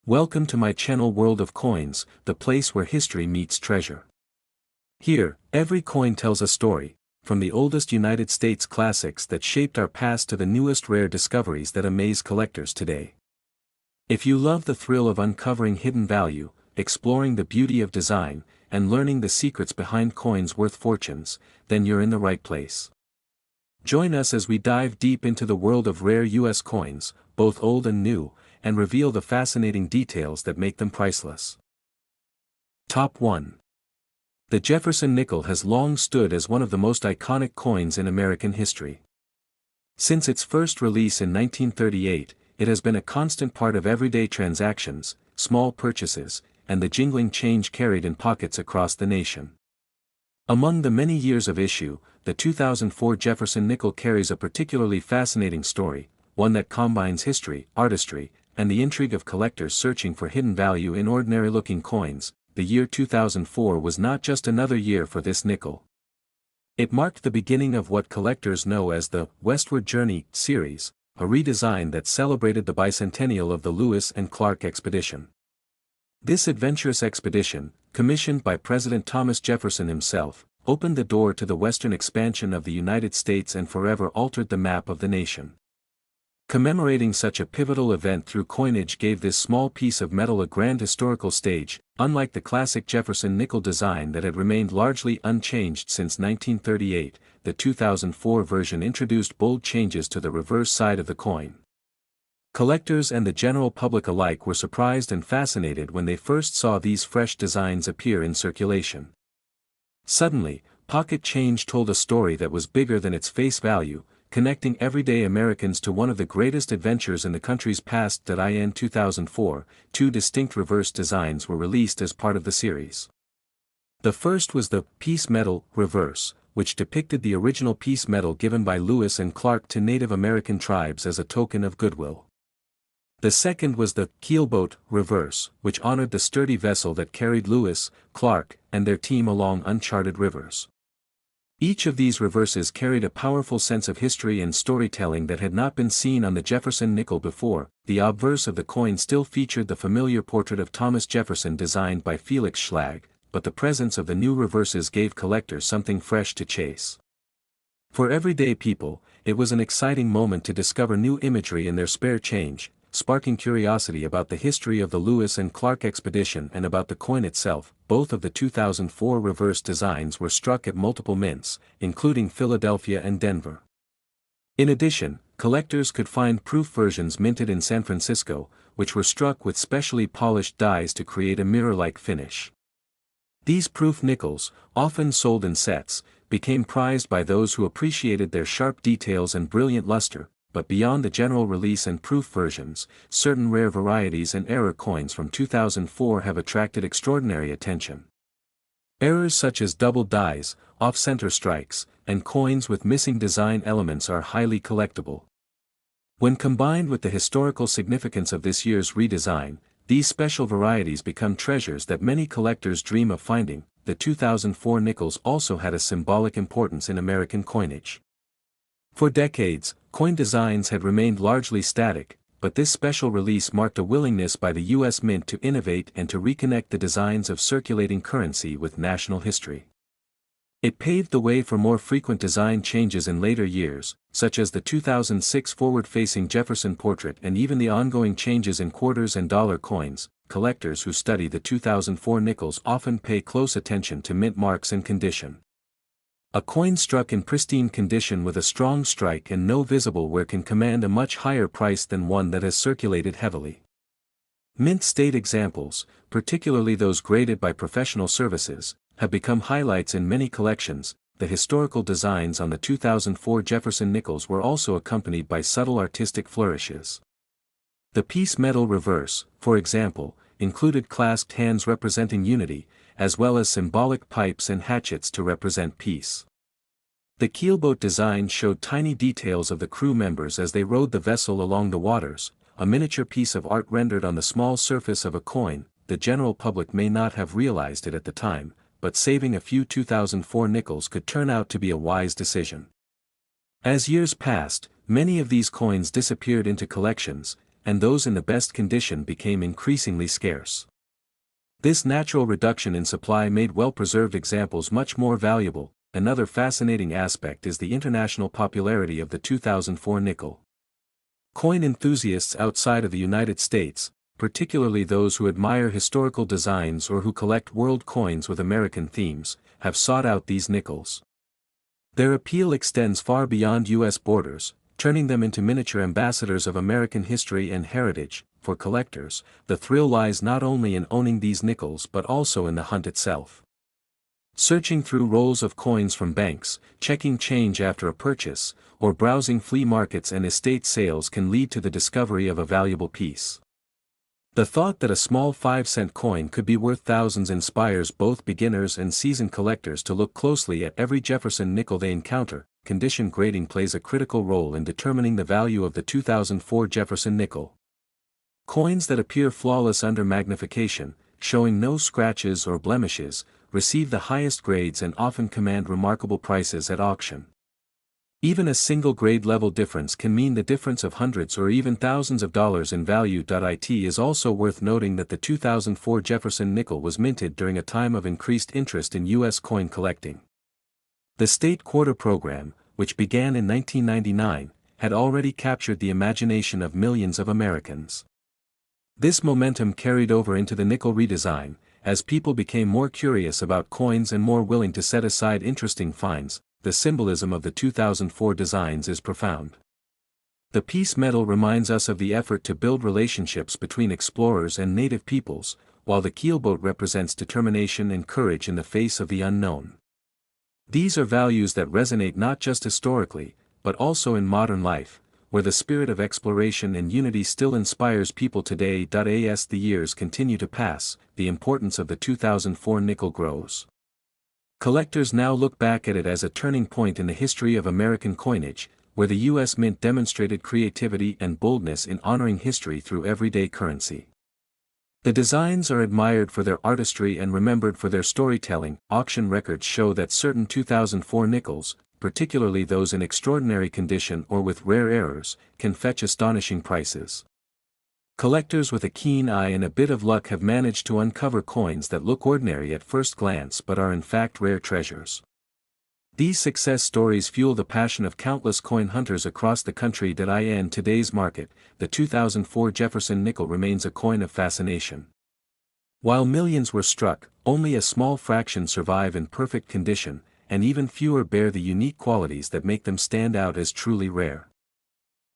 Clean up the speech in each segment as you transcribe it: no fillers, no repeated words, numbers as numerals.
Welcome to my channel World of Coins, the place where history meets treasure. Here, every coin tells a story, from the oldest United States classics that shaped our past to the newest rare discoveries that amaze collectors today. If you love the thrill of uncovering hidden value, exploring the beauty of design, and learning the secrets behind coins worth fortunes, then you're in the right place. Join us as we dive deep into the world of rare U.S. coins, both old and new, and reveal the fascinating details that make them priceless. Top 1. The Jefferson nickel has long stood as one of the most iconic coins in American history. Since its first release in 1938, it has been a constant part of everyday transactions, small purchases, and the jingling change carried in pockets across the nation. Among the many years of issue, the 2004 Jefferson nickel carries a particularly fascinating story, one that combines history, artistry, and the intrigue of collectors searching for hidden value in ordinary-looking coins. The year 2004 was not just another year for this nickel. It marked the beginning of what collectors know as the Westward Journey series, a redesign that celebrated the bicentennial of the Lewis and Clark expedition. This adventurous expedition, commissioned by President Thomas Jefferson himself, opened the door to the western expansion of the United States and forever altered the map of the nation. Commemorating such a pivotal event through coinage gave this small piece of metal a grand historical stage, unlike the classic Jefferson nickel design that had remained largely unchanged since 1938. The 2004 version introduced bold changes to the reverse side of the coin. Collectors and the general public alike were surprised and fascinated when they first saw these fresh designs appear in circulation. Suddenly, pocket change told a story that was bigger than its face value, connecting everyday Americans to one of the greatest adventures in the country's past. In 2004, two distinct reverse designs were released as part of the series. The first was the piece metal reverse, which depicted the original piece metal given by Lewis and Clark to Native American tribes as a token of goodwill. The second was the keelboat reverse, which honored the sturdy vessel that carried Lewis, Clark, and their team along uncharted rivers. Each of these reverses carried a powerful sense of history and storytelling that had not been seen on the Jefferson nickel before. The obverse of the coin still featured the familiar portrait of Thomas Jefferson designed by Felix Schlag, but the presence of the new reverses gave collectors something fresh to chase. For everyday people, it was an exciting moment to discover new imagery in their spare change, sparking curiosity about the history of the Lewis and Clark expedition and about the coin itself. Both of the 2004 reverse designs were struck at multiple mints, including Philadelphia and Denver. In addition, collectors could find proof versions minted in San Francisco, which were struck with specially polished dies to create a mirror-like finish. These proof nickels, often sold in sets, became prized by those who appreciated their sharp details and brilliant luster. But beyond the general release and proof versions, certain rare varieties and error coins from 2004 have attracted extraordinary attention. Errors such as double dies, off-center strikes, and coins with missing design elements are highly collectible. When combined with the historical significance of this year's redesign, these special varieties become treasures that many collectors dream of finding. The 2004 nickels also had a symbolic importance in American coinage. For decades, coin designs had remained largely static, but this special release marked a willingness by the U.S. Mint to innovate and to reconnect the designs of circulating currency with national history. It paved the way for more frequent design changes in later years, such as the 2006 forward-facing Jefferson portrait and even the ongoing changes in quarters and dollar coins. Collectors who study the 2004 nickels often pay close attention to mint marks and condition. A coin struck in pristine condition with a strong strike and no visible wear can command a much higher price than one that has circulated heavily. Mint state examples, particularly those graded by professional services, have become highlights in many collections. The historical designs on the 2004 Jefferson nickels were also accompanied by subtle artistic flourishes. The piece metal reverse, for example, included clasped hands representing unity, as well as symbolic pipes and hatchets to represent peace. The keelboat design showed tiny details of the crew members as they rowed the vessel along the waters, a miniature piece of art rendered on the small surface of a coin. The general public may not have realized it at the time, but saving a few 2004 nickels could turn out to be a wise decision. As years passed, many of these coins disappeared into collections, and those in the best condition became increasingly scarce. This natural reduction in supply made well-preserved examples much more valuable. Another fascinating aspect is the international popularity of the 2004 nickel. Coin enthusiasts outside of the United States, particularly those who admire historical designs or who collect world coins with American themes, have sought out these nickels. Their appeal extends far beyond U.S. borders, turning them into miniature ambassadors of American history and heritage. For collectors, the thrill lies not only in owning these nickels but also in the hunt itself. Searching through rolls of coins from banks, checking change after a purchase, or browsing flea markets and estate sales can lead to the discovery of a valuable piece. The thought that a small 5-cent coin could be worth thousands inspires both beginners and seasoned collectors to look closely at every Jefferson nickel they encounter. Condition grading plays a critical role in determining the value of the 2004 Jefferson nickel. Coins that appear flawless under magnification, showing no scratches or blemishes, receive the highest grades and often command remarkable prices at auction. Even a single grade level difference can mean the difference of hundreds or even thousands of dollars in value. It is also worth noting that the 2004 Jefferson nickel was minted during a time of increased interest in U.S. coin collecting. The state quarter program, which began in 1999, had already captured the imagination of millions of Americans. This momentum carried over into the nickel redesign, as people became more curious about coins and more willing to set aside interesting finds. The symbolism of the 2004 designs is profound. The piece metal reminds us of the effort to build relationships between explorers and native peoples, while the keelboat represents determination and courage in the face of the unknown. These are values that resonate not just historically, but also in modern life, where the spirit of exploration and unity still inspires people today. As the years continue to pass, the importance of the 2004 nickel grows. Collectors now look back at it as a turning point in the history of American coinage, where the U.S. Mint demonstrated creativity and boldness in honoring history through everyday currency. The designs are admired for their artistry and remembered for their storytelling. Auction records show that certain 2004 nickels, particularly those in extraordinary condition or with rare errors, can fetch astonishing prices. Collectors with a keen eye and a bit of luck have managed to uncover coins that look ordinary at first glance but are in fact rare treasures. These success stories fuel the passion of countless coin hunters across the country. In today's market, the 2004 Jefferson nickel remains a coin of fascination. While millions were struck, only a small fraction survive in perfect condition, and even fewer bear the unique qualities that make them stand out as truly rare.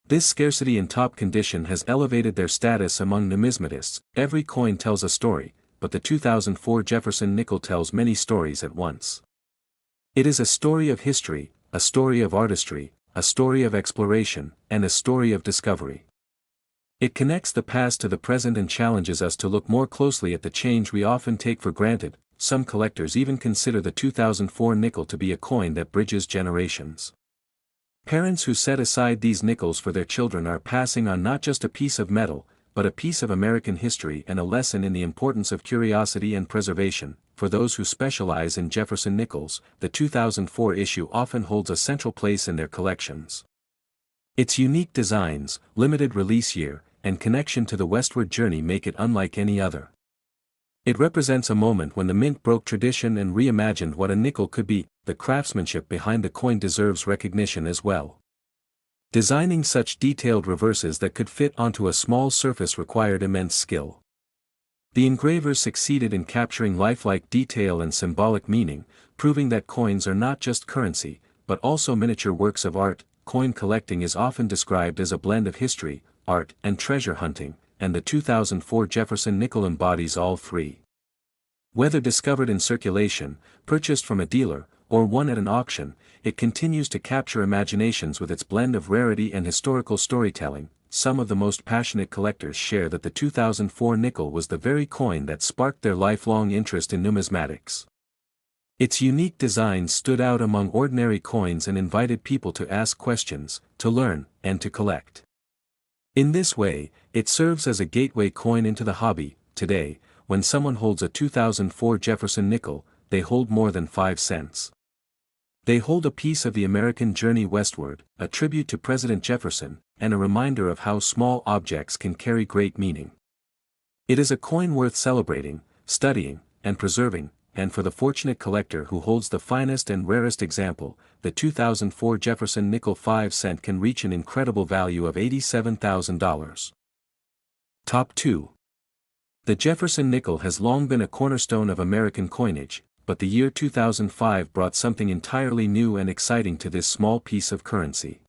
This scarcity in top condition has elevated their status among numismatists. Every coin tells a story, but the 2004 Jefferson nickel tells many stories at once. It is a story of history, a story of artistry, a story of exploration, and a story of discovery. It connects the past to the present and challenges us to look more closely at the change we often take for granted. Some collectors even consider the 2004 nickel to be a coin that bridges generations. Parents who set aside these nickels for their children are passing on not just a piece of metal, but a piece of American history and a lesson in the importance of curiosity and preservation. For those who specialize in Jefferson nickels, the 2004 issue often holds a central place in their collections. Its unique designs, limited release year, and connection to the westward journey make it unlike any other. It represents a moment when the mint broke tradition and reimagined what a nickel could be. The craftsmanship behind the coin deserves recognition as well. Designing such detailed reverses that could fit onto a small surface required immense skill. The engravers succeeded in capturing lifelike detail and symbolic meaning, proving that coins are not just currency, but also miniature works of art. Coin collecting is often described as a blend of history, art, and treasure hunting, and the 2004 Jefferson nickel embodies all three. Whether discovered in circulation, purchased from a dealer, or won at an auction, it continues to capture imaginations with its blend of rarity and historical storytelling. Some of the most passionate collectors share that the 2004 nickel was the very coin that sparked their lifelong interest in numismatics. Its unique design stood out among ordinary coins and invited people to ask questions, to learn, and to collect. In this way, it serves as a gateway coin into the hobby. Today, when someone holds a 2004 Jefferson nickel, they hold more than 5 cents. They hold a piece of the American journey westward, a tribute to President Jefferson, and a reminder of how small objects can carry great meaning. It is a coin worth celebrating, studying, and preserving, and for the fortunate collector who holds the finest and rarest example, the 2004 Jefferson Nickel 5-cent can reach an incredible value of $87,000. Top 2. The Jefferson nickel has long been a cornerstone of American coinage, but the year 2005 brought something entirely new and exciting to this small piece of currency.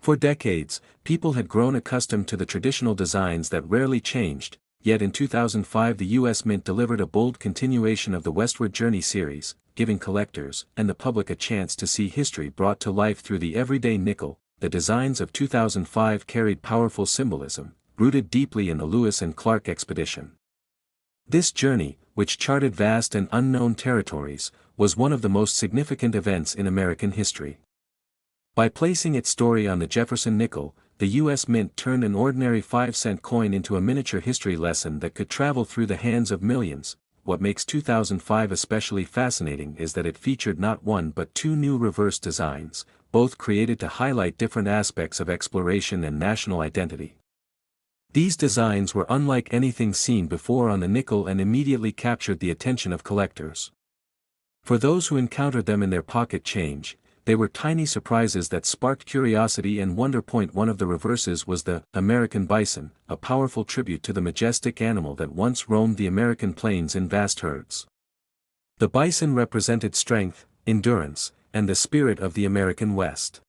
For decades, people had grown accustomed to the traditional designs that rarely changed, yet in 2005 the U.S. Mint delivered a bold continuation of the Westward Journey series, giving collectors and the public a chance to see history brought to life through the everyday nickel. The designs of 2005 carried powerful symbolism, rooted deeply in the Lewis and Clark expedition. This journey, which charted vast and unknown territories, was one of the most significant events in American history. By placing its story on the Jefferson nickel, the U.S. Mint turned an ordinary 5-cent coin into a miniature history lesson that could travel through the hands of millions. What makes 2005 especially fascinating is that it featured not one but two new reverse designs, both created to highlight different aspects of exploration and national identity. These designs were unlike anything seen before on the nickel and immediately captured the attention of collectors. For those who encountered them in their pocket change, they were tiny surprises that sparked curiosity and wonder. One of the reverses was the American bison, a powerful tribute to the majestic animal that once roamed the American plains in vast herds. The bison represented strength, endurance, and the spirit of the American West.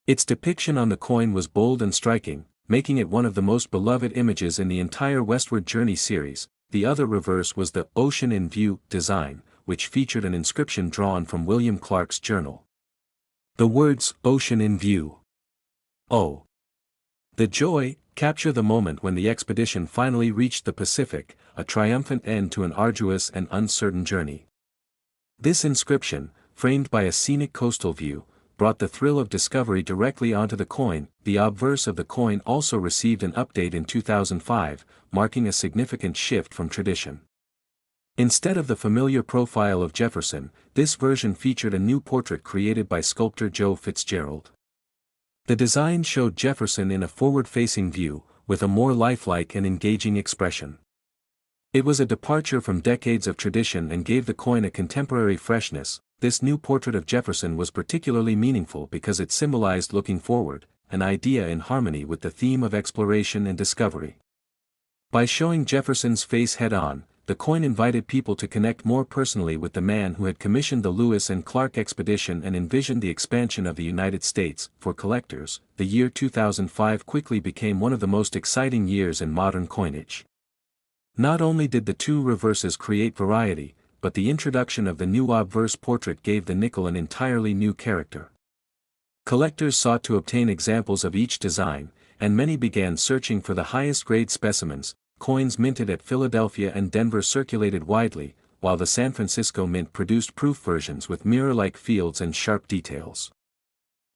Its depiction on the coin was bold and striking, making it one of the most beloved images in the entire Westward Journey series. The other reverse was the Ocean in View design, which featured an inscription drawn from William Clark's journal. The words, "Ocean in View. Oh! The joy," capture the moment when the expedition finally reached the Pacific, a triumphant end to an arduous and uncertain journey. This inscription, framed by a scenic coastal view, brought the thrill of discovery directly onto the coin. The obverse of the coin also received an update in 2005, marking a significant shift from tradition. Instead of the familiar profile of Jefferson, this version featured a new portrait created by sculptor Joe Fitzgerald. The design showed Jefferson in a forward-facing view, with a more lifelike and engaging expression. It was a departure from decades of tradition and gave the coin a contemporary freshness. This new portrait of Jefferson was particularly meaningful because it symbolized looking forward, an idea in harmony with the theme of exploration and discovery. By showing Jefferson's face head-on, the coin invited people to connect more personally with the man who had commissioned the Lewis and Clark expedition and envisioned the expansion of the United States. For collectors, the year 2005 quickly became one of the most exciting years in modern coinage. Not only did the two reverses create variety, but the introduction of the new obverse portrait gave the nickel an entirely new character. Collectors sought to obtain examples of each design, and many began searching for the highest grade specimens. Coins minted at Philadelphia and Denver circulated widely, while the San Francisco Mint produced proof versions with mirror-like fields and sharp details.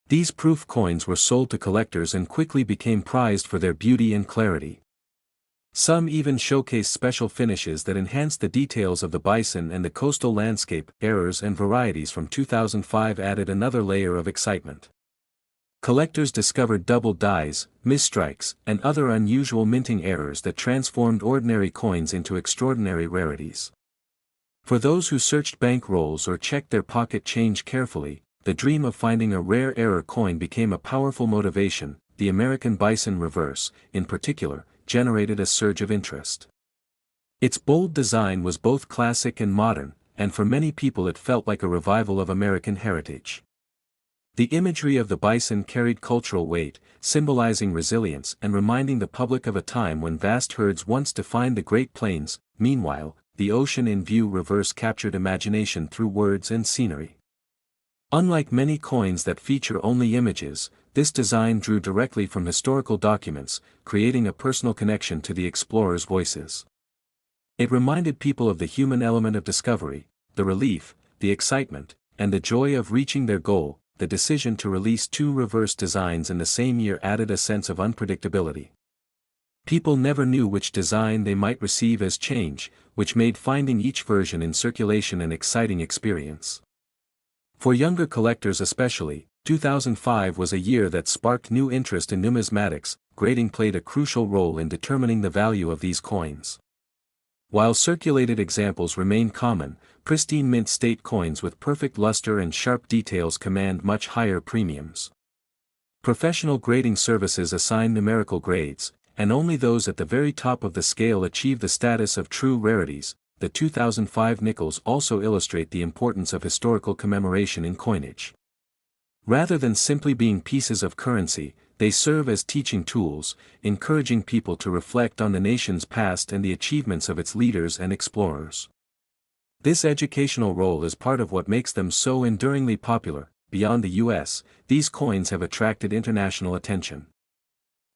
These proof coins were sold to collectors and quickly became prized for their beauty and clarity. Some even showcased special finishes that enhanced the details of the bison and the coastal landscape. Errors and varieties from 2005 added another layer of excitement. Collectors discovered double dies, misstrikes, and other unusual minting errors that transformed ordinary coins into extraordinary rarities. For those who searched bank rolls or checked their pocket change carefully, the dream of finding a rare error coin became a powerful motivation. The American bison reverse, in particular, generated a surge of interest. Its bold design was both classic and modern, and for many people it felt like a revival of American heritage. The imagery of the bison carried cultural weight, symbolizing resilience and reminding the public of a time when vast herds once defined the Great Plains. Meanwhile, the Ocean in View reverse captured imagination through words and scenery. Unlike many coins that feature only images, this design drew directly from historical documents, creating a personal connection to the explorers' voices. It reminded people of the human element of discovery, the relief, the excitement, and the joy of reaching their goal. The decision to release two reverse designs in the same year added a sense of unpredictability. People never knew which design they might receive as change, which made finding each version in circulation an exciting experience. For younger collectors especially, 2005 was a year that sparked new interest in numismatics. Grading played a crucial role in determining the value of these coins. While circulated examples remain common, pristine mint state coins with perfect luster and sharp details command much higher premiums. Professional grading services assign numerical grades, and only those at the very top of the scale achieve the status of true rarities. The 2005 nickels also illustrate the importance of historical commemoration in coinage. Rather than simply being pieces of currency, they serve as teaching tools, encouraging people to reflect on the nation's past and the achievements of its leaders and explorers. This educational role is part of what makes them so enduringly popular. Beyond the US, these coins have attracted international attention.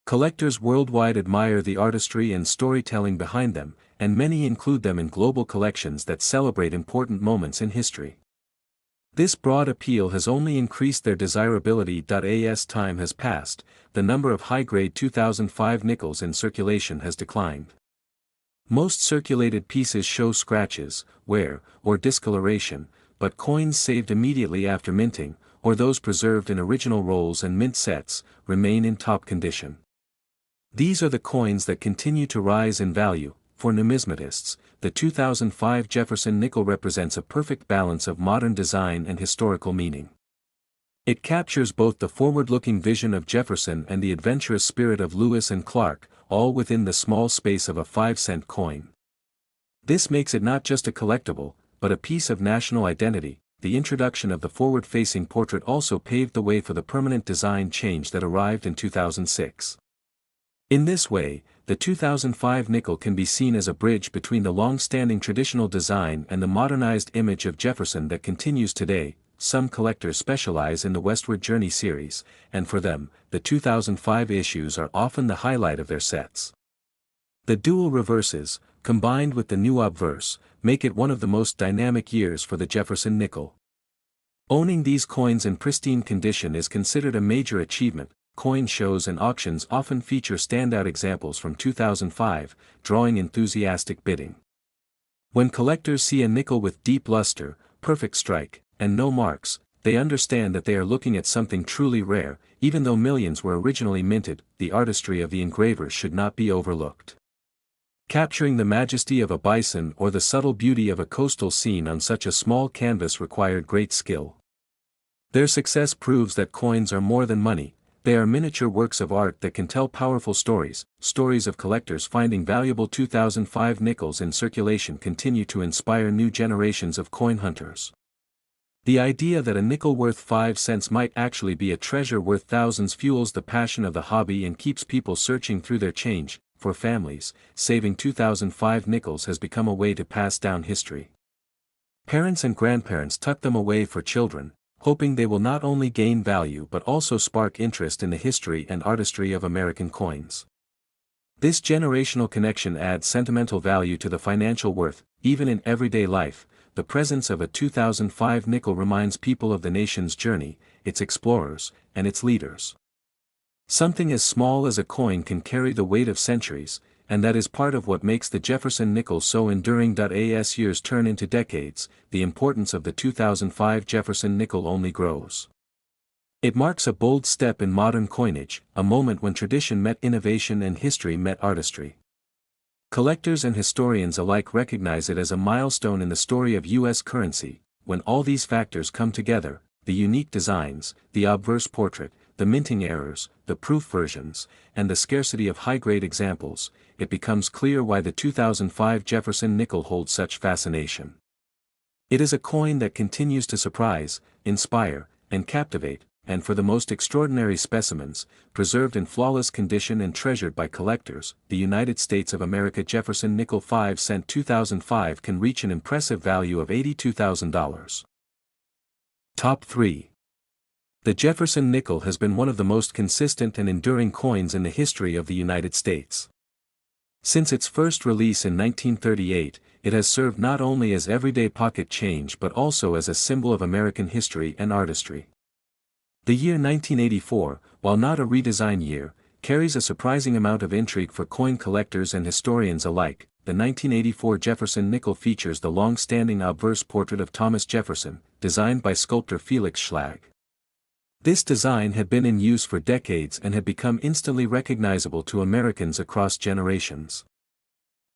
Collectors worldwide admire the artistry and storytelling behind them, and many include them in global collections that celebrate important moments in history. This broad appeal has only increased their desirability. As time has passed, the number of high-grade 2005 nickels in circulation has declined. Most circulated pieces show scratches, wear, or discoloration, but coins saved immediately after minting, or those preserved in original rolls and mint sets, remain in top condition. These are the coins that continue to rise in value. For numismatists, the 2005 Jefferson nickel represents a perfect balance of modern design and historical meaning. It captures both the forward-looking vision of Jefferson and the adventurous spirit of Lewis and Clark, all within the small space of a 5-cent coin. This makes it not just a collectible, but a piece of national identity. The introduction of the forward-facing portrait also paved the way for the permanent design change that arrived in 2006. In this way, the 2005 nickel can be seen as a bridge between the long-standing traditional design and the modernized image of Jefferson that continues today. Some collectors specialize in the Westward Journey series, and for them, the 2005 issues are often the highlight of their sets. The dual reverses, combined with the new obverse, make it one of the most dynamic years for the Jefferson nickel. Owning these coins in pristine condition is considered a major achievement. Coin shows and auctions often feature standout examples from 2005, drawing enthusiastic bidding. When collectors see a nickel with deep luster, perfect strike, and no marks, they understand that they are looking at something truly rare. Even though millions were originally minted, the artistry of the engravers should not be overlooked. Capturing the majesty of a bison or the subtle beauty of a coastal scene on such a small canvas required great skill. Their success proves that coins are more than money. They are miniature works of art that can tell powerful stories. Stories of collectors finding valuable 2005 nickels in circulation continue to inspire new generations of coin hunters. The idea that a nickel worth 5 cents might actually be a treasure worth thousands fuels the passion of the hobby and keeps people searching through their change. For families, saving 2005 nickels has become a way to pass down history. Parents and grandparents tuck them away for children, hoping they will not only gain value but also spark interest in the history and artistry of American coins. This generational connection adds sentimental value to the financial worth. Even in everyday life, the presence of a 2005 nickel reminds people of the nation's journey, its explorers, and its leaders. Something as small as a coin can carry the weight of centuries, and that is part of what makes the Jefferson nickel so enduring. As years turn into decades, the importance of the 2005 Jefferson nickel only grows. It marks a bold step in modern coinage, a moment when tradition met innovation and history met artistry. Collectors and historians alike recognize it as a milestone in the story of U.S. currency. When all these factors come together, the unique designs, the obverse portrait, the minting errors, the proof versions, and the scarcity of high-grade examples, it becomes clear why the 2005 Jefferson nickel holds such fascination. It is a coin that continues to surprise, inspire, and captivate, and for the most extraordinary specimens, preserved in flawless condition and treasured by collectors, the United States of America Jefferson nickel 5-cent 2005 can reach an impressive value of $82,000. Top 3. The Jefferson nickel has been one of the most consistent and enduring coins in the history of the United States. Since its first release in 1938, it has served not only as everyday pocket change but also as a symbol of American history and artistry. The year 1984, while not a redesign year, carries a surprising amount of intrigue for coin collectors and historians alike. The 1984 Jefferson nickel features the long-standing obverse portrait of Thomas Jefferson, designed by sculptor Felix Schlag. This design had been in use for decades and had become instantly recognizable to Americans across generations.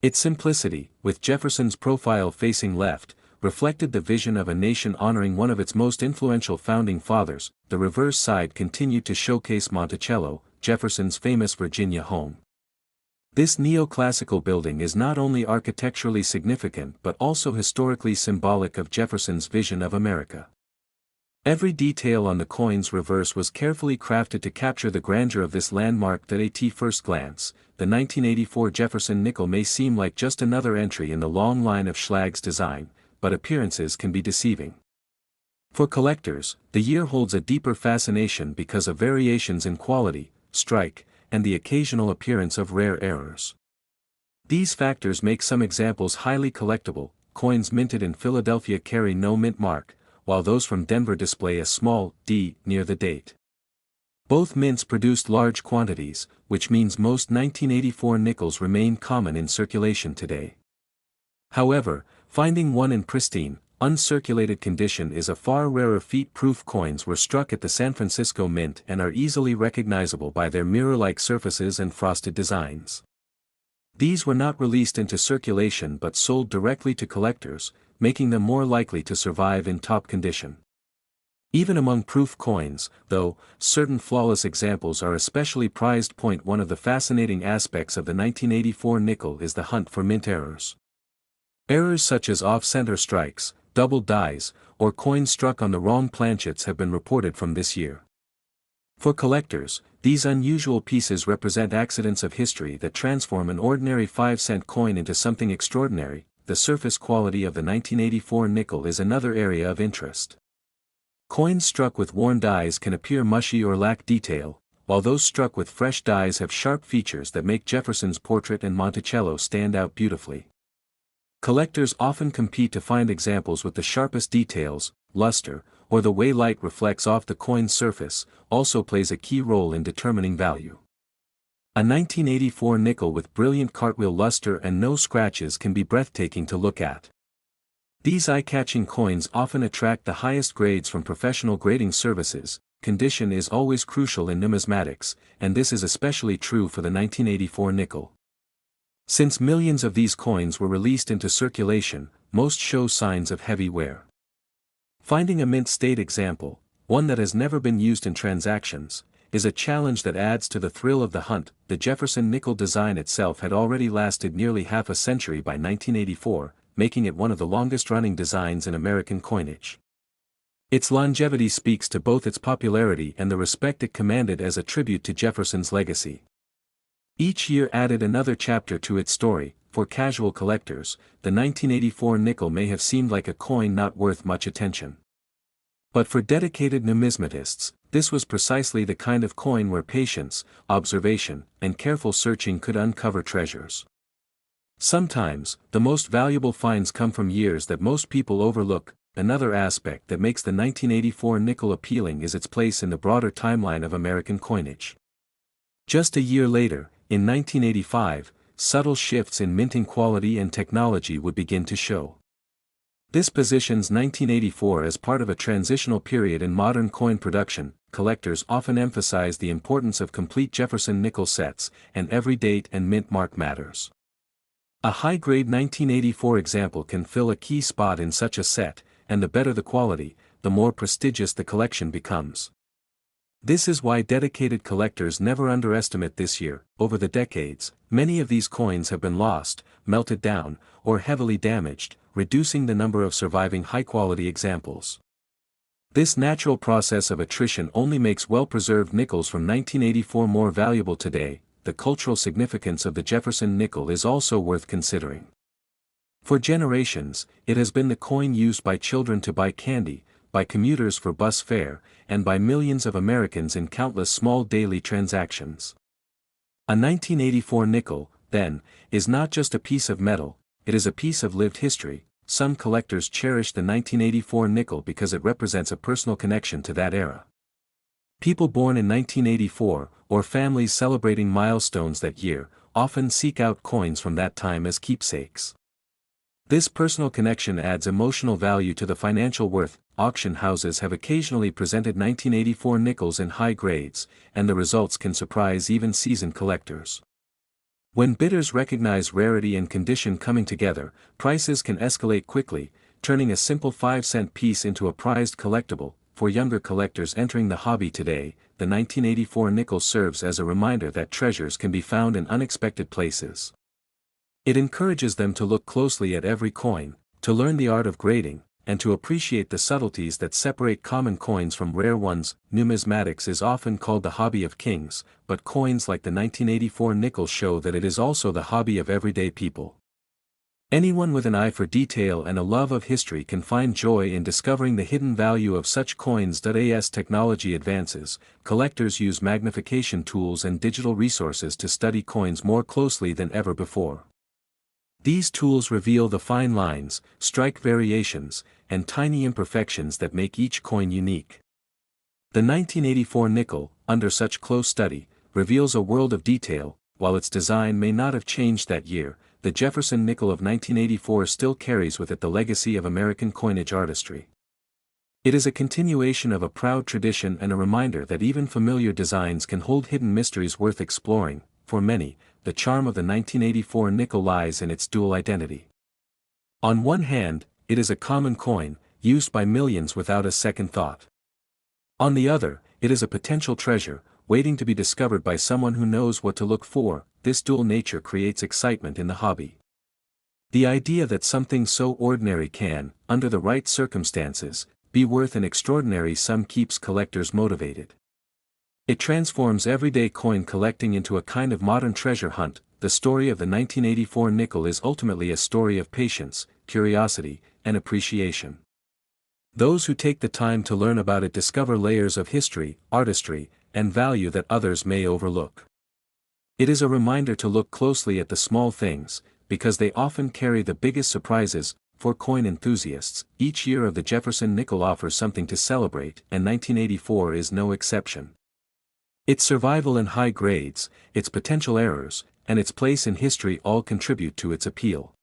Its simplicity, with Jefferson's profile facing left, reflected the vision of a nation honoring one of its most influential founding fathers. The reverse side continued to showcase Monticello, Jefferson's famous Virginia home. This neoclassical building is not only architecturally significant but also historically symbolic of Jefferson's vision of America. Every detail on the coin's reverse was carefully crafted to capture the grandeur of this landmark. At first glance, the 1984 Jefferson nickel may seem like just another entry in the long line of Schlag's design, but appearances can be deceiving. For collectors, the year holds a deeper fascination because of variations in quality, strike, and the occasional appearance of rare errors. These factors make some examples highly collectible. Coins minted in Philadelphia carry no mint mark, while those from Denver display a small D near the date. Both mints produced large quantities, which means most 1984 nickels remain common in circulation today. However, finding one in pristine, uncirculated condition is a far rarer feat. Proof coins were struck at the San Francisco Mint and are easily recognizable by their mirror-like surfaces and frosted designs. These were not released into circulation but sold directly to collectors, making them more likely to survive in top condition. Even among proof coins, though, certain flawless examples are especially prized. One of the fascinating aspects of the 1984 nickel is the hunt for mint errors. Errors such as off-center strikes, double dies, or coins struck on the wrong planchets have been reported from this year. For collectors, these unusual pieces represent accidents of history that transform an ordinary 5-cent coin into something extraordinary. The surface quality of the 1984 nickel is another area of interest. Coins struck with worn dies can appear mushy or lack detail, while those struck with fresh dies have sharp features that make Jefferson's portrait and Monticello stand out beautifully. Collectors often compete to find examples with the sharpest details. Luster, or the way light reflects off the coin's surface, also plays a key role in determining value. A 1984 nickel with brilliant cartwheel luster and no scratches can be breathtaking to look at. These eye-catching coins often attract the highest grades from professional grading services. Condition is always crucial in numismatics, and this is especially true for the 1984 nickel. Since millions of these coins were released into circulation, most show signs of heavy wear. Finding a mint state example, one that has never been used in transactions, is a challenge that adds to the thrill of the hunt. The Jefferson nickel design itself had already lasted nearly half a century by 1984, making it one of the longest-running designs in American coinage. Its longevity speaks to both its popularity and the respect it commanded as a tribute to Jefferson's legacy. Each year added another chapter to its story. For casual collectors, the 1984 nickel may have seemed like a coin not worth much attention. But for dedicated numismatists, this was precisely the kind of coin where patience, observation, and careful searching could uncover treasures. Sometimes, the most valuable finds come from years that most people overlook. Another aspect that makes the 1984 nickel appealing is its place in the broader timeline of American coinage. Just a year later, in 1985, subtle shifts in minting quality and technology would begin to show. This positions 1984 as part of a transitional period in modern coin production. Collectors often emphasize the importance of complete Jefferson nickel sets, and every date and mint mark matters. A high-grade 1984 example can fill a key spot in such a set, and the better the quality, the more prestigious the collection becomes. This is why dedicated collectors never underestimate this year. Over the decades, many of these coins have been lost, melted down, or heavily damaged, reducing the number of surviving high-quality examples. This natural process of attrition only makes well-preserved nickels from 1984 more valuable today. The cultural significance of the Jefferson nickel is also worth considering. For generations, it has been the coin used by children to buy candy, by commuters for bus fare, and by millions of Americans in countless small daily transactions. A 1984 nickel, then, is not just a piece of metal, it is a piece of lived history. Some collectors cherish the 1984 nickel because it represents a personal connection to that era. People born in 1984, or families celebrating milestones that year, often seek out coins from that time as keepsakes. This personal connection adds emotional value to the financial worth. Auction houses have occasionally presented 1984 nickels in high grades, and the results can surprise even seasoned collectors. When bidders recognize rarity and condition coming together, prices can escalate quickly, turning a simple 5-cent piece into a prized collectible. For younger collectors entering the hobby today, the 1984 nickel serves as a reminder that treasures can be found in unexpected places. It encourages them to look closely at every coin, to learn the art of grading, and to appreciate the subtleties that separate common coins from rare ones. Numismatics is often called the hobby of kings, but coins like the 1984 nickel show that it is also the hobby of everyday people. Anyone with an eye for detail and a love of history can find joy in discovering the hidden value of such coins. As technology advances, collectors use magnification tools and digital resources to study coins more closely than ever before. These tools reveal the fine lines, strike variations, and tiny imperfections that make each coin unique. The 1984 nickel, under such close study, reveals a world of detail. While its design may not have changed that year, the Jefferson nickel of 1984 still carries with it the legacy of American coinage artistry. It is a continuation of a proud tradition and a reminder that even familiar designs can hold hidden mysteries worth exploring. For many, the charm of the 1984 nickel lies in its dual identity. On one hand, it is a common coin, used by millions without a second thought. On the other, it is a potential treasure, waiting to be discovered by someone who knows what to look for. This dual nature creates excitement in the hobby. The idea that something so ordinary can, under the right circumstances, be worth an extraordinary sum keeps collectors motivated. It transforms everyday coin collecting into a kind of modern treasure hunt. The story of the 1984 nickel is ultimately a story of patience, curiosity, and appreciation. Those who take the time to learn about it discover layers of history, artistry, and value that others may overlook. It is a reminder to look closely at the small things, because they often carry the biggest surprises. For coin enthusiasts, each year of the Jefferson nickel offers something to celebrate, and 1984 is no exception. Its survival in high grades, its potential errors, and its place in history all contribute to its appeal.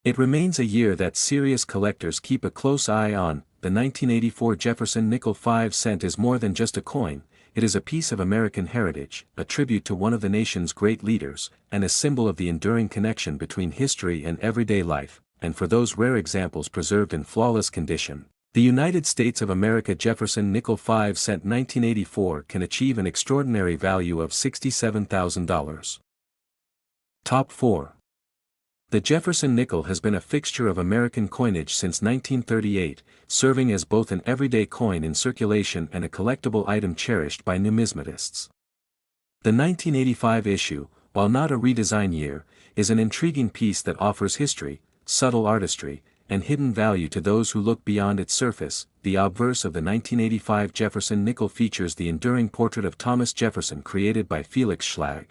It remains a year that serious collectors keep a close eye on. The 1984 Jefferson nickel 5-cent is more than just a coin. It is a piece of American heritage, a tribute to one of the nation's great leaders, and a symbol of the enduring connection between history and everyday life. And for those rare examples preserved in flawless condition, the United States of America Jefferson nickel 5-cent 1984 can achieve an extraordinary value of $67,000. Top 4. The Jefferson nickel has been a fixture of American coinage since 1938, serving as both an everyday coin in circulation and a collectible item cherished by numismatists. The 1985 issue, while not a redesign year, is an intriguing piece that offers history, subtle artistry, and hidden value to those who look beyond its surface. The obverse of the 1985 Jefferson nickel features the enduring portrait of Thomas Jefferson created by Felix Schlag.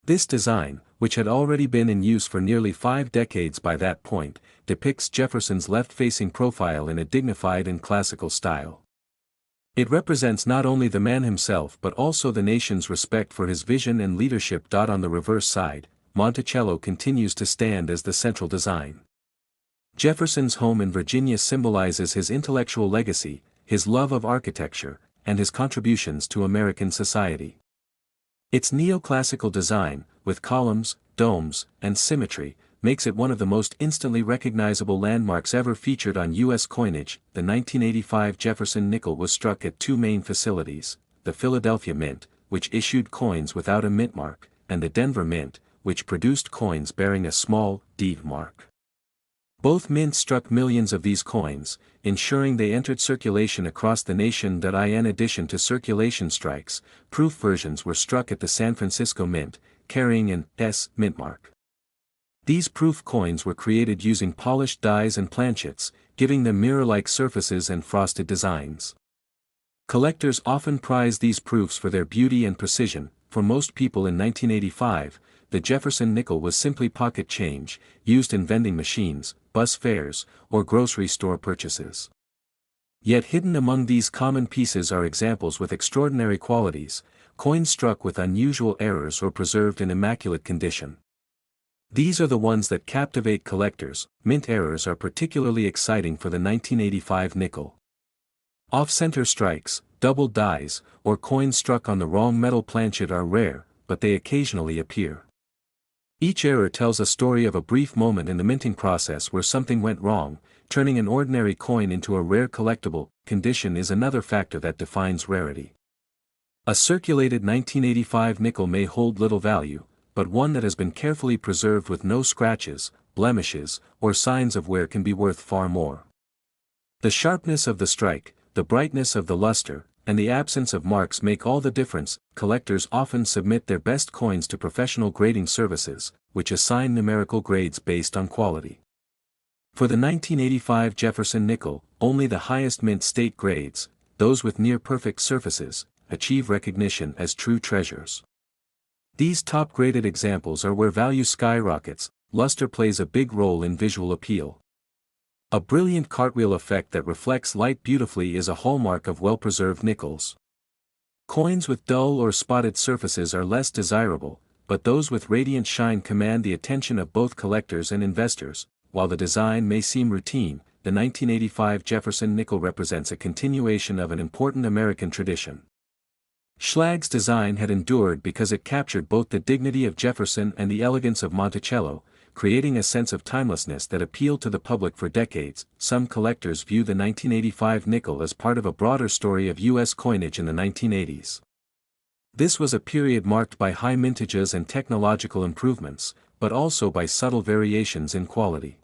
This design, which had already been in use for nearly 5 decades by that point, depicts Jefferson's left-facing profile in a dignified and classical style. It represents not only the man himself but also the nation's respect for his vision and leadership. On the reverse side, Monticello continues to stand as the central design. Jefferson's home in Virginia symbolizes his intellectual legacy, his love of architecture, and his contributions to American society. Its neoclassical design, with columns, domes, and symmetry, makes it one of the most instantly recognizable landmarks ever featured on U.S. coinage. The 1985 Jefferson nickel was struck at 2 main facilities, the Philadelphia Mint, which issued coins without a mint mark, and the Denver Mint, which produced coins bearing a small D mark. Both mints struck millions of these coins, ensuring they entered circulation across the nation. In addition to circulation strikes, proof versions were struck at the San Francisco Mint, carrying an S mint mark. These proof coins were created using polished dies and planchets, giving them mirror-like surfaces and frosted designs. Collectors often prize these proofs for their beauty and precision. For most people in 1985, the Jefferson nickel was simply pocket change, used in vending machines, bus fares, or grocery store purchases. Yet hidden among these common pieces are examples with extraordinary qualities, coins struck with unusual errors or preserved in immaculate condition. These are the ones that captivate collectors. Mint errors are particularly exciting for the 1985 nickel. Off-center strikes, double dies, or coins struck on the wrong metal planchet are rare, but they occasionally appear. Each error tells a story of a brief moment in the minting process where something went wrong. Turning an ordinary coin into a rare collectible condition is another factor that defines rarity. A circulated 1985 nickel may hold little value, but one that has been carefully preserved with no scratches, blemishes, or signs of wear can be worth far more. The sharpness of the strike, the brightness of the luster, and the absence of marks make all the difference. Collectors often submit their best coins to professional grading services, which assign numerical grades based on quality. For the 1985 Jefferson nickel, only the highest mint state grades, those with near-perfect surfaces, achieve recognition as true treasures. These top-graded examples are where value skyrockets. Luster plays a big role in visual appeal. A brilliant cartwheel effect that reflects light beautifully is a hallmark of well-preserved nickels. Coins with dull or spotted surfaces are less desirable, but those with radiant shine command the attention of both collectors and investors. While the design may seem routine, the 1985 Jefferson nickel represents a continuation of an important American tradition. Schlag's design had endured because it captured both the dignity of Jefferson and the elegance of Monticello, creating a sense of timelessness that appealed to the public for decades. Some collectors view the 1985 nickel as part of a broader story of U.S. coinage in the 1980s. This was a period marked by high mintages and technological improvements, but also by subtle variations in quality.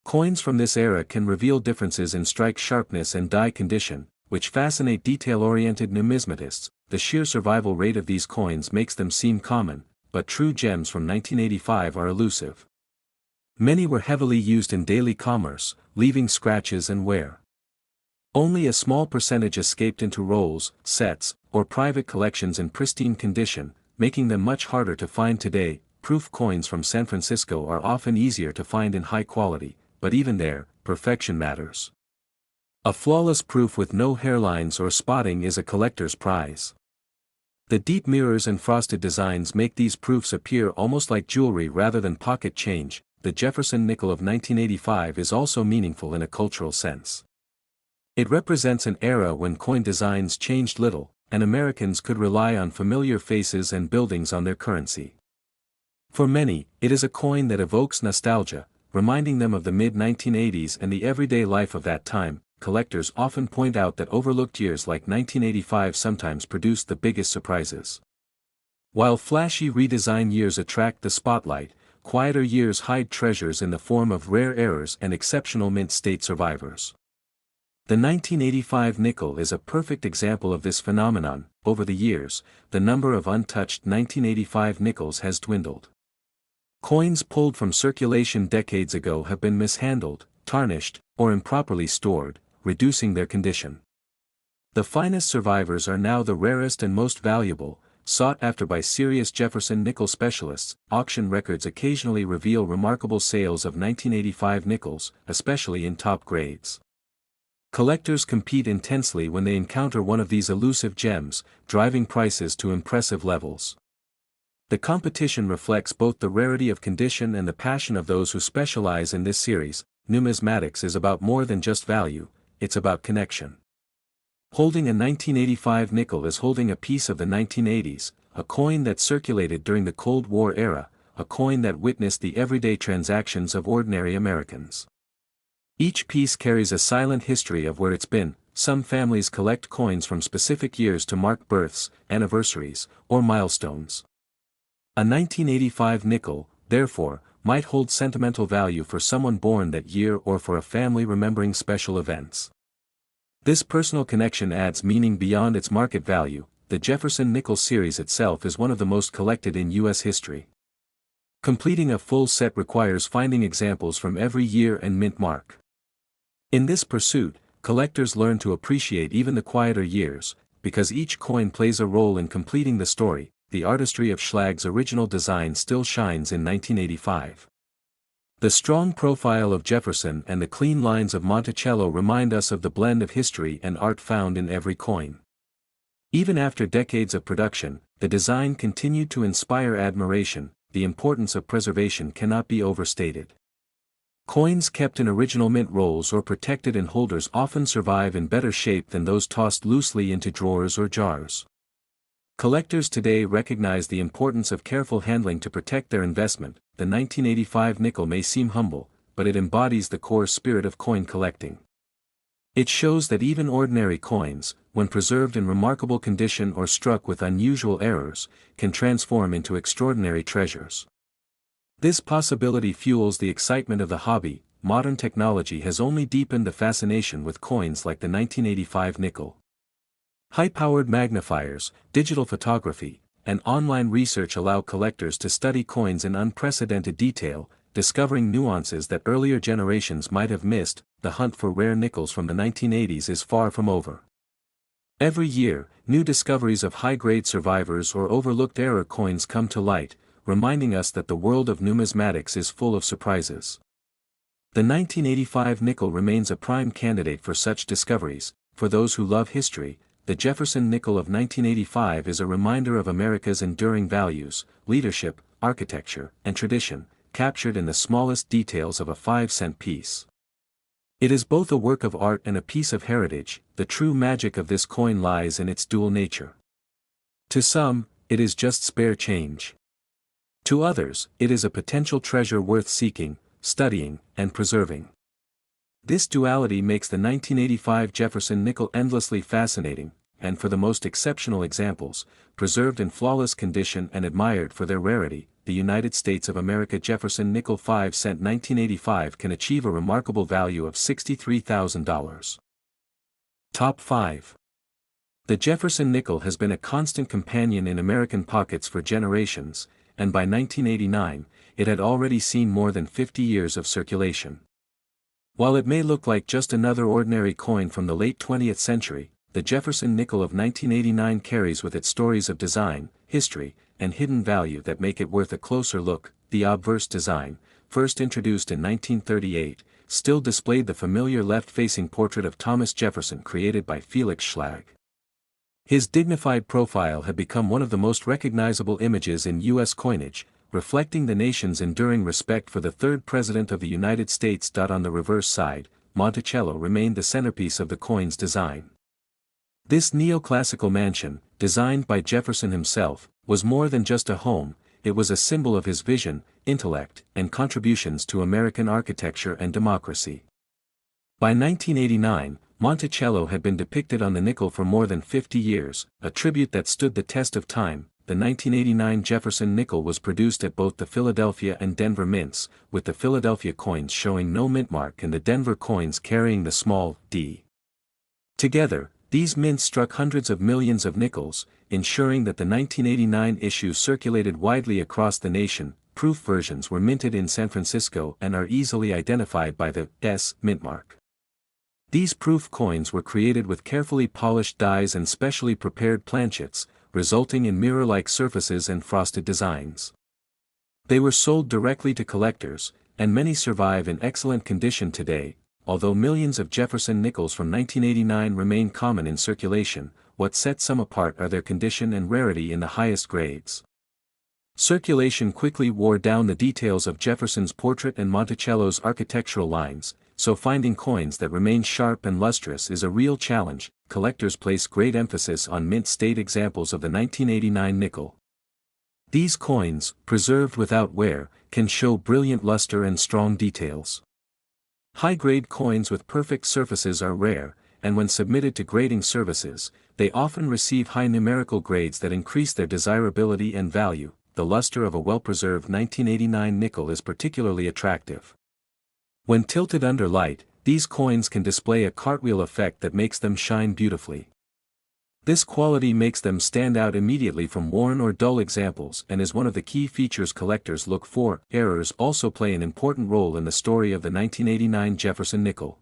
Coins from this era can reveal differences in strike sharpness and die condition, which fascinate detail-oriented numismatists. The sheer survival rate of these coins makes them seem common, but true gems from 1985 are elusive. Many were heavily used in daily commerce, leaving scratches and wear. Only a small percentage escaped into rolls, sets, or private collections in pristine condition, making them much harder to find today. Proof coins from San Francisco are often easier to find in high quality, but even there, perfection matters. A flawless proof with no hairlines or spotting is a collector's prize. The deep mirrors and frosted designs make these proofs appear almost like jewelry rather than pocket change. The Jefferson nickel of 1985 is also meaningful in a cultural sense. It represents an era when coin designs changed little, and Americans could rely on familiar faces and buildings on their currency. For many, it is a coin that evokes nostalgia, reminding them of the mid-1980s and the everyday life of that time. Collectors often point out that overlooked years like 1985 sometimes produced the biggest surprises. While flashy redesign years attract the spotlight, quieter years hide treasures in the form of rare errors and exceptional mint state survivors. The 1985 nickel is a perfect example of this phenomenon. Over the years, the number of untouched 1985 nickels has dwindled. Coins pulled from circulation decades ago have been mishandled, tarnished, or improperly stored, reducing their condition. The finest survivors are now the rarest and most valuable, sought after by serious Jefferson nickel specialists. Auction records occasionally reveal remarkable sales of 1985 nickels, especially in top grades. Collectors compete intensely when they encounter one of these elusive gems, driving prices to impressive levels. The competition reflects both the rarity of condition and the passion of those who specialize in this series. Numismatics is about more than just value, it's about connection. Holding a 1985 nickel is holding a piece of the 1980s, a coin that circulated during the Cold War era, a coin that witnessed the everyday transactions of ordinary Americans. Each piece carries a silent history of where it's been. Some families collect coins from specific years to mark births, anniversaries, or milestones. A 1985 nickel, therefore, might hold sentimental value for someone born that year or for a family remembering special events. This personal connection adds meaning beyond its market value. The Jefferson Nickels series itself is one of the most collected in U.S. history. Completing a full set requires finding examples from every year and mint mark. In this pursuit, collectors learn to appreciate even the quieter years, because each coin plays a role in completing the story. The artistry of Schlag's original design still shines in 1985. The strong profile of Jefferson and the clean lines of Monticello remind us of the blend of history and art found in every coin. Even after decades of production, the design continued to inspire admiration. the importance of preservation cannot be overstated. Coins kept in original mint rolls or protected in holders often survive in better shape than those tossed loosely into drawers or jars. Collectors today recognize the importance of careful handling to protect their investment. The 1985 nickel may seem humble, but it embodies the core spirit of coin collecting. It shows that even ordinary coins, when preserved in remarkable condition or struck with unusual errors, can transform into extraordinary treasures. This possibility fuels the excitement of the hobby. Modern technology has only deepened the fascination with coins like the 1985 nickel. High-powered magnifiers, digital photography, and online research allow collectors to study coins in unprecedented detail, discovering nuances that earlier generations might have missed. The hunt for rare nickels from the 1980s is far from over. Every year, new discoveries of high-grade survivors or overlooked error coins come to light, reminding us that the world of numismatics is full of surprises. The 1985 nickel remains a prime candidate for such discoveries. For those who love history, the Jefferson nickel of 1985 is a reminder of America's enduring values, leadership, architecture, and tradition, captured in the smallest details of a 5-cent piece. It is both a work of art and a piece of heritage. The true magic of this coin lies in its dual nature. To some, it is just spare change. To others, it is a potential treasure worth seeking, studying, and preserving. This duality makes the 1985 Jefferson nickel endlessly fascinating, and for the most exceptional examples, preserved in flawless condition and admired for their rarity, the United States of America Jefferson nickel 5-cent 1985 can achieve a remarkable value of $63,000. Top 5. The Jefferson nickel has been a constant companion in American pockets for generations, and by 1989, it had already seen more than 50 years of circulation. While it may look like just another ordinary coin from the late 20th century, the Jefferson nickel of 1989 carries with it stories of design, history, and hidden value that make it worth a closer look. The obverse design, first introduced in 1938, still displayed the familiar left-facing portrait of Thomas Jefferson created by Felix Schlag. His dignified profile had become one of the most recognizable images in U.S. coinage, reflecting the nation's enduring respect for the third President of the United States. On the reverse side, Monticello remained the centerpiece of the coin's design. This neoclassical mansion, designed by Jefferson himself, was more than just a home. It was a symbol of his vision, intellect, and contributions to American architecture and democracy. By 1989, Monticello had been depicted on the nickel for more than 50 years, a tribute that stood the test of time. The 1989 Jefferson nickel was produced at both the Philadelphia and Denver mints, with the Philadelphia coins showing no mint mark and the Denver coins carrying the small d. Together, these mints struck hundreds of millions of nickels, ensuring that the 1989 issue circulated widely across the nation. Proof versions were minted in San Francisco and are easily identified by the S mint mark. These proof coins were created with carefully polished dies and specially prepared planchets, resulting in mirror-like surfaces and frosted designs. They were sold directly to collectors, and many survive in excellent condition today. Although millions of Jefferson nickels from 1989 remain common in circulation, what sets some apart are their condition and rarity in the highest grades. Circulation quickly wore down the details of Jefferson's portrait and Monticello's architectural lines, so finding coins that remain sharp and lustrous is a real challenge. Collectors place great emphasis on mint state examples of the 1989 nickel. These coins, preserved without wear, can show brilliant luster and strong details. High-grade coins with perfect surfaces are rare, and when submitted to grading services, they often receive high numerical grades that increase their desirability and value. The luster of a well-preserved 1989 nickel is particularly attractive. When tilted under light, these coins can display a cartwheel effect that makes them shine beautifully. This quality makes them stand out immediately from worn or dull examples and is one of the key features collectors look for. Errors also play an important role in the story of the 1989 Jefferson nickel.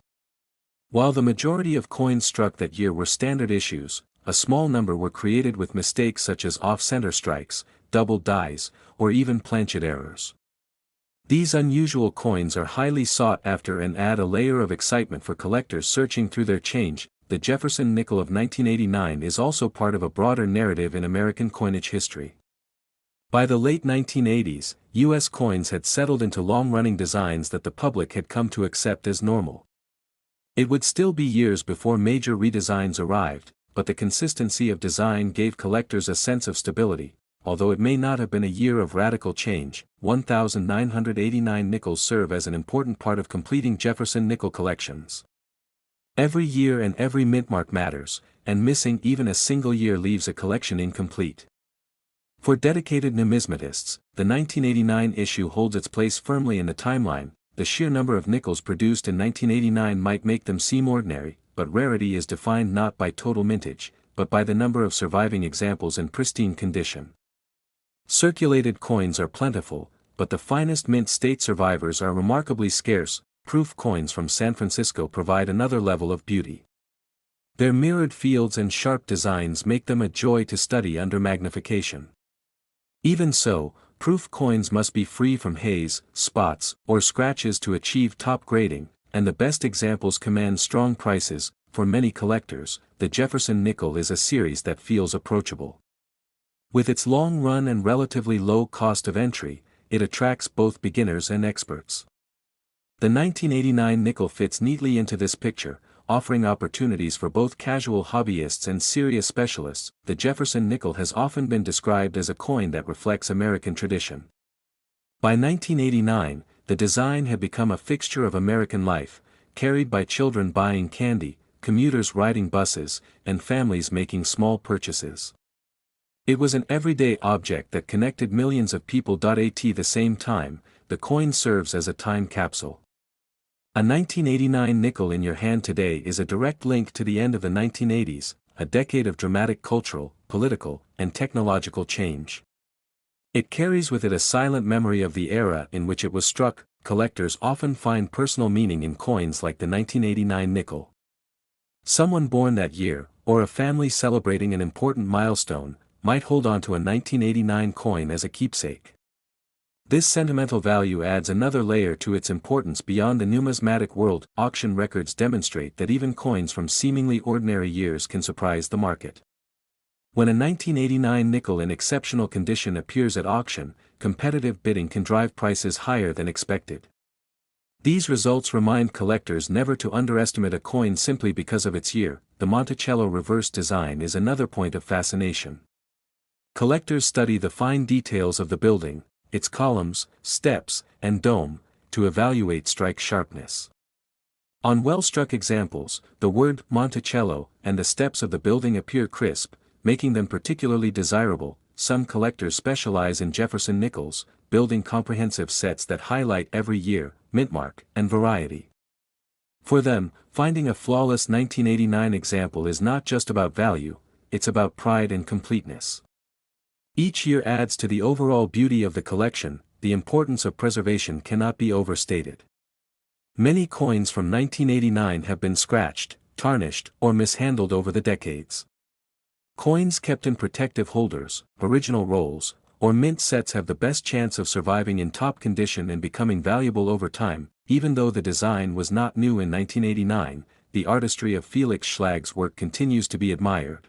While the majority of coins struck that year were standard issues, a small number were created with mistakes such as off-center strikes, double dies, or even planchet errors. These unusual coins are highly sought after and add a layer of excitement for collectors searching through their change. The Jefferson nickel of 1989 is also part of a broader narrative in American coinage history. By the late 1980s, U.S. coins had settled into long-running designs that the public had come to accept as normal. It would still be years before major redesigns arrived, but the consistency of design gave collectors a sense of stability. Although it may not have been a year of radical change, 1,989 nickels serve as an important part of completing Jefferson nickel collections. Every year and every mint mark matters, and missing even a single year leaves a collection incomplete. For dedicated numismatists, the 1989 issue holds its place firmly in the timeline. The sheer number of nickels produced in 1989 might make them seem ordinary, but rarity is defined not by total mintage, but by the number of surviving examples in pristine condition. Circulated coins are plentiful, but the finest mint state survivors are remarkably scarce. Proof coins from San Francisco provide another level of beauty. Their mirrored fields and sharp designs make them a joy to study under magnification. Even so, proof coins must be free from haze, spots, or scratches to achieve top grading, and the best examples command strong prices. For many collectors, the Jefferson nickel is a series that feels approachable. With its long run and relatively low cost of entry, it attracts both beginners and experts. The 1989 nickel fits neatly into this picture, offering opportunities for both casual hobbyists and serious specialists. The Jefferson nickel has often been described as a coin that reflects American tradition. By 1989, the design had become a fixture of American life, carried by children buying candy, commuters riding buses, and families making small purchases. It was an everyday object that connected millions of people. At the same time, the coin serves as a time capsule. A 1989 nickel in your hand today is a direct link to the end of the 1980s, a decade of dramatic cultural, political, and technological change. It carries with it a silent memory of the era in which it was struck. Collectors often find personal meaning in coins like the 1989 nickel. Someone born that year, or a family celebrating an important milestone, might hold on to a 1989 coin as a keepsake. This sentimental value adds another layer to its importance beyond the numismatic world. Auction records demonstrate that even coins from seemingly ordinary years can surprise the market. When a 1989 nickel in exceptional condition appears at auction, competitive bidding can drive prices higher than expected. These results remind collectors never to underestimate a coin simply because of its year. The Monticello reverse design is another point of fascination. Collectors study the fine details of the building, its columns, steps, and dome, to evaluate strike sharpness. On well-struck examples, the word Monticello and the steps of the building appear crisp, making them particularly desirable. Some collectors specialize in Jefferson nickels, building comprehensive sets that highlight every year, mintmark, and variety. For them, finding a flawless 1989 example is not just about value, it's about pride and completeness. Each year adds to the overall beauty of the collection. The importance of preservation cannot be overstated. Many coins from 1989 have been scratched, tarnished, or mishandled over the decades. Coins kept in protective holders, original rolls, or mint sets have the best chance of surviving in top condition and becoming valuable over time. Even though the design was not new in 1989, the artistry of Felix Schlag's work continues to be admired.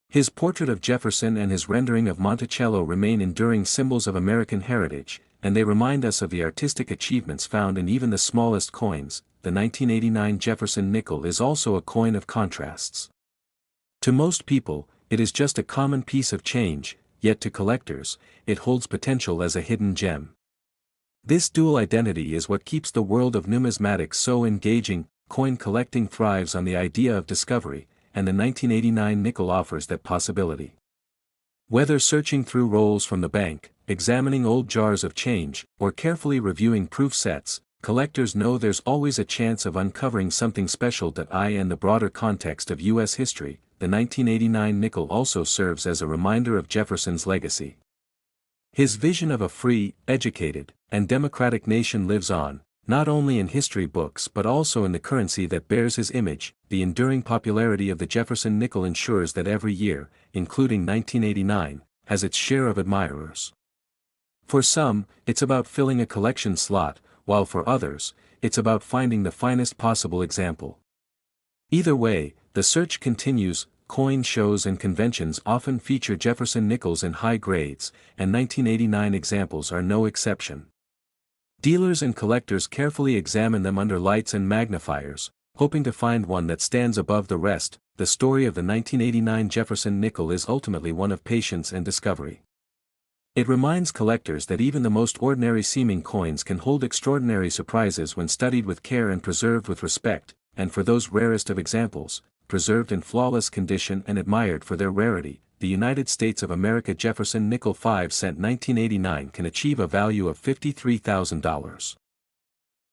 His portrait of Jefferson and his rendering of Monticello remain enduring symbols of American heritage, and they remind us of the artistic achievements found in even the smallest coins. The 1989 Jefferson nickel is also a coin of contrasts. To most people, it is just a common piece of change, yet to collectors, it holds potential as a hidden gem. This dual identity is what keeps the world of numismatics so engaging. Coin collecting thrives on the idea of discovery, and the 1989 nickel offers that possibility. Whether searching through rolls from the bank, examining old jars of change, or carefully reviewing proof sets, collectors know there's always a chance of uncovering something special. In the broader context of U.S. history, the 1989 nickel also serves as a reminder of Jefferson's legacy. His vision of a free, educated, and democratic nation lives on, not only in history books but also in the currency that bears his image. The enduring popularity of the Jefferson nickel ensures that every year, including 1989, has its share of admirers. For some, it's about filling a collection slot, while for others, it's about finding the finest possible example. Either way, the search continues. coin shows and conventions often feature Jefferson Nickels in high grades, and 1989 examples are no exception. Dealers and collectors carefully examine them under lights and magnifiers, hoping to find one that stands above the rest. The story of the 1989 Jefferson nickel is ultimately one of patience and discovery. It reminds collectors that even the most ordinary-seeming coins can hold extraordinary surprises when studied with care and preserved with respect, and for those rarest of examples, preserved in flawless condition and admired for their rarity. The United States of America Jefferson nickel 5 cent 1989 can achieve a value of $53,000.